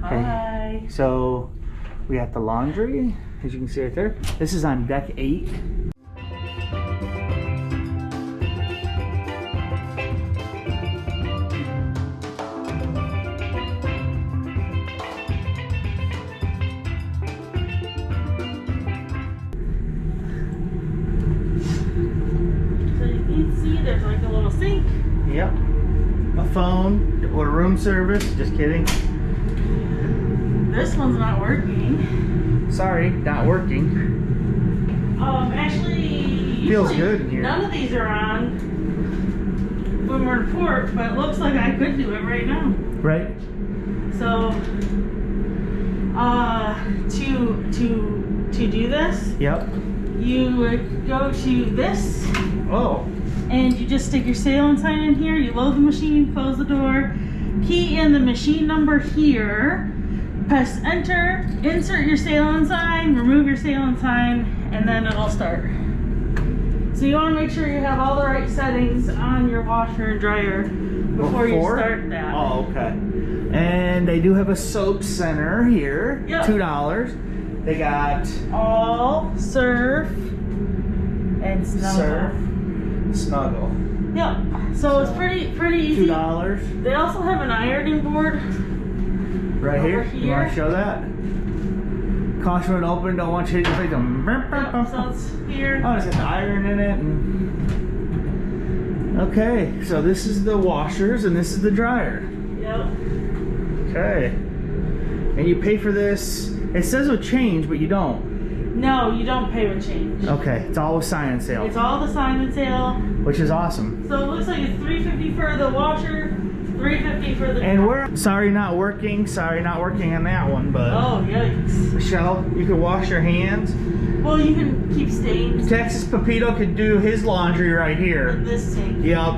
Hi. So we got the laundry, as you can see right there. This is on deck 8. So you can see there's like a little sink. Yep. A phone or room service. Just kidding. This one's not working. Sorry, not working. Actually, Feels usually good in here. None of these are on when we're in port, but it looks like I could do it right now. Right. So, to do this, Yep. you would go to this, Oh. and you just stick your sailing sign in here. You load the machine, close the door, key in the machine number here, press enter, insert your sailing sign, remove your sailing sign, and then it'll start. So you want to make sure you have all the right settings on your washer and dryer before you start that. Oh, okay. And they do have a soap center here. Yep. $2. They got All, surf, and snuggle. Snuggle. Yep. So it's pretty easy. $2 They also have an ironing board. right Over here. You want to here. show that? Caution when open. Don't want you to just like them. Yep, so it's here. Oh, it's got the iron in it. Okay, so this is the washers and this is the dryer. Yep. Okay. And you pay for this. It says with change, but you don't. No, you don't pay with change. Okay, it's all with sign and sale, It's all the sign and sale. which is awesome. So it looks like it's $3.50 for the washer, $3.50 for the. And we're sorry not working on that one, but Oh yikes! Michelle, you can wash your hands. Well, you can keep stains Texas Pepito could do his laundry right here. in this sink. Yep.